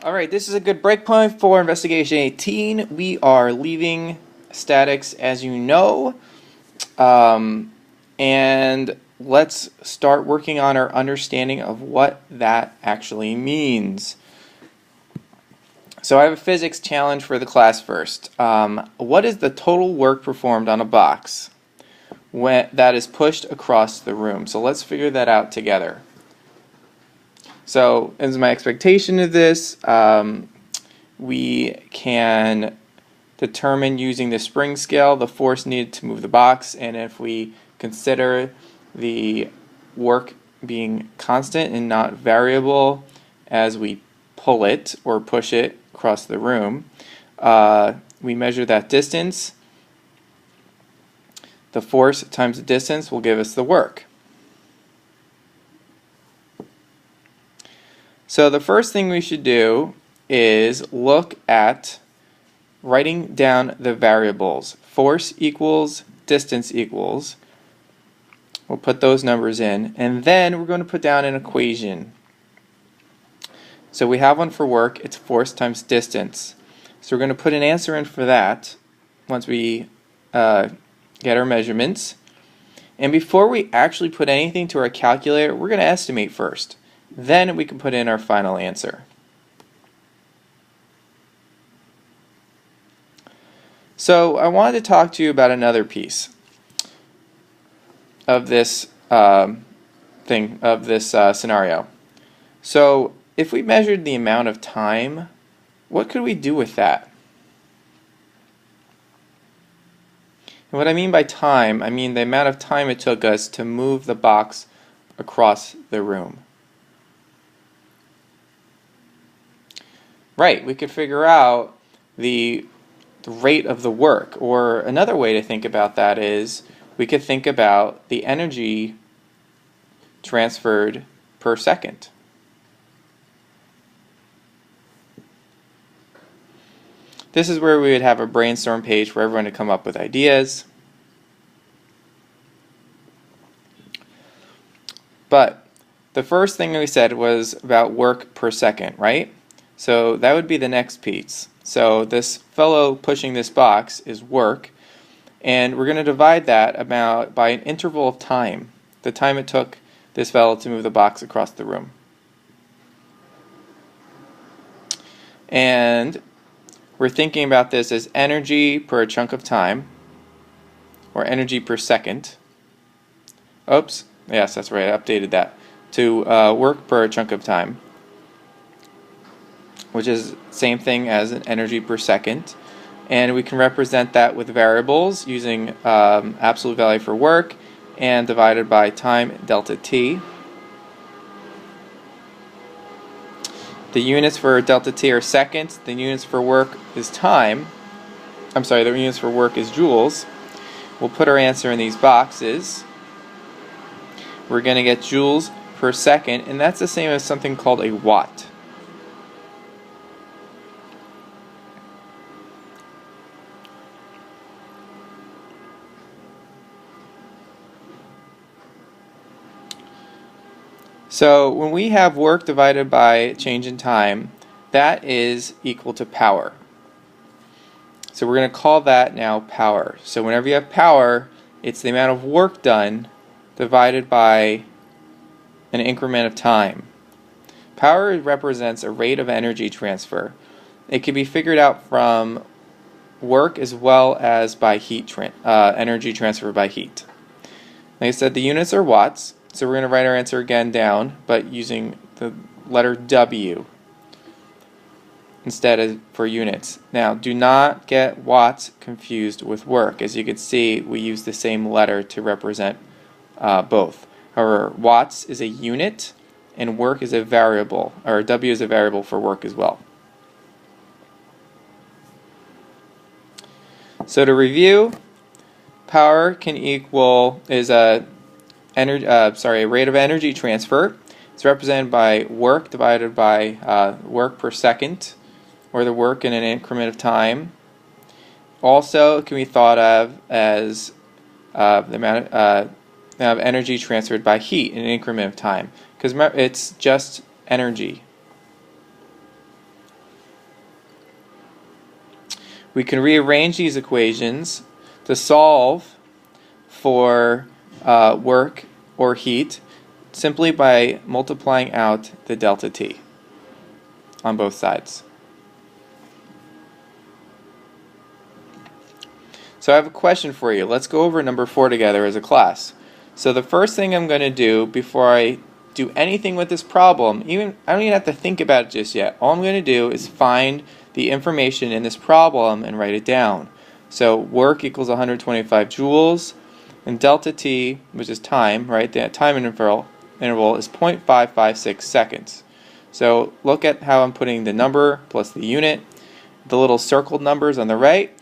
Alright, this is a good breakpoint for Investigation 18. We are leaving statics as you know. And let's start working on our understanding of what that actually means. So I have a physics challenge for the class first. What is the total work performed on a box that is pushed across the room? So let's figure that out together. So as my expectation of this, we can determine using the spring scale the force needed to move the box, and if we consider the work being constant and not variable as we pull it or push it across the room, we measure that distance. The force times the distance will give us the work. So the first thing we should do is look at writing down the variables. Force equals distance equals. We'll put those numbers in, and then we're going to put down an equation. So we have one for work. It's force times distance. So we're going to put an answer in for that once we get our measurements. And before we actually put anything to our calculator, we're going to estimate first. Then we can put in our final answer. So I wanted to talk to you about another piece of this scenario. So if we measured the amount of time, what could we do with that? And what I mean by time, I mean the amount of time it took us to move the box across the room. Right, we could figure out the rate of the work, or another way to think about that is we could think about the energy transferred per second. This is where we would have a brainstorm page for everyone to come up with ideas. But the first thing we said was about work per second, right? So that would be the next piece. So this fellow pushing this box is work, and we're going to divide that by an interval of time, the time it took this fellow to move the box across the room. And we're thinking about this as energy per chunk of time, or energy per second. Oops, yes, that's right, I updated that to work per chunk of time, which is the same thing as an energy per second. And we can represent that with variables using absolute value for work and divided by time delta t. The units for delta t are seconds, the units for work is time. I'm sorry, the units for work is joules. We'll put our answer in these boxes. We're going to get joules per second, and that's the same as something called a watt. So when we have work divided by change in time, that is equal to power. So we're going to call that now power. So whenever you have power, it's the amount of work done divided by an increment of time. Power represents a rate of energy transfer. It can be figured out from work as well as by energy transfer by heat. Like I said, the units are watts. So we're going to write our answer again down, but using the letter W instead of for units. Now, do not get watts confused with work. As you can see, we use the same letter to represent both. However, watts is a unit, and work is a variable, or W is a variable for work as well. So to review, power can is a rate of energy transfer. It's represented by work divided by work per second, or the work in an increment of time. Also, it can be thought of as the amount of energy transferred by heat in an increment of time, because it's just energy. we can rearrange these equations to solve for work or heat simply by multiplying out the delta T on both sides. So I have a question for you. Let's go over number 4 together as a class. So the first thing I'm going to do before I do anything with this problem, I don't even have to think about it just yet. All I'm going to do is find the information in this problem and write it down. So work equals 125 joules, and delta T, which is time, right? The time interval is 0.556 seconds. So look at how I'm putting the number plus the unit. The little circled numbers on the right,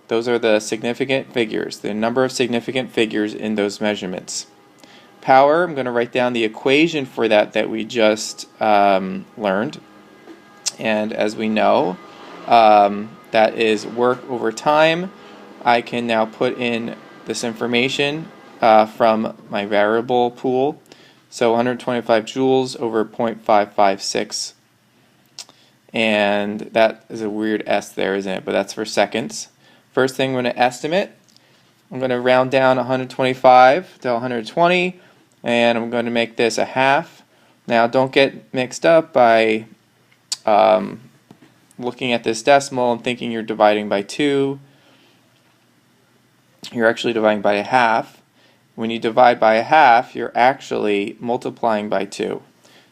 those are the significant figures, the number of significant figures in those measurements. Power, I'm going to write down the equation for that we just learned. And as we know, that is work over time. I can now put in this information from my variable pool. So 125 joules over 0.556. And that is a weird S there, isn't it? But that's for seconds. First thing I'm going to estimate. I'm going to round down 125 to 120, and I'm going to make this a half. Now don't get mixed up by looking at this decimal and thinking you're dividing by 2. You're actually dividing by a half. When you divide by a half, you're actually multiplying by 2.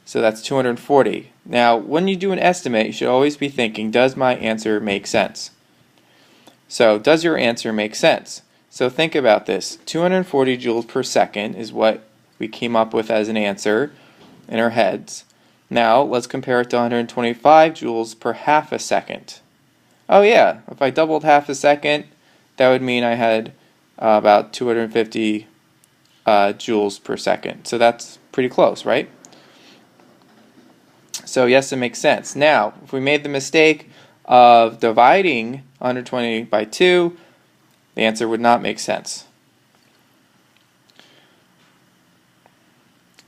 So that's 240. Now, when you do an estimate, you should always be thinking, does my answer make sense? So, does your answer make sense? So think about this. 240 joules per second is what we came up with as an answer in our heads. Now, let's compare it to 125 joules per half a second. Oh yeah, if I doubled half a second, that would mean I had about 250 joules per second. So that's pretty close, right? So yes, it makes sense. Now, if we made the mistake of dividing 120 by 2, the answer would not make sense.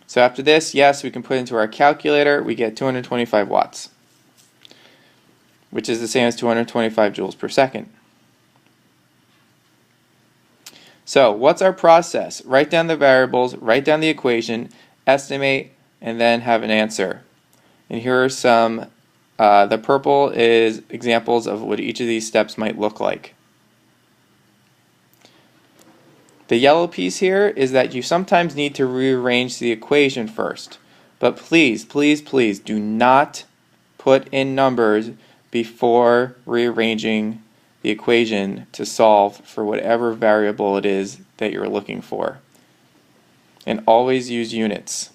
So after this, yes, we can put into our calculator, we get 225 watts, which is the same as 225 joules per second. So what's our process? Write down the variables, write down the equation, estimate, and then have an answer. And here are some, the purple is examples of what each of these steps might look like. The yellow piece here is that you sometimes need to rearrange the equation first. But please, please, please do not put in numbers before rearranging the equation to solve for whatever variable it is that you're looking for. And always use units.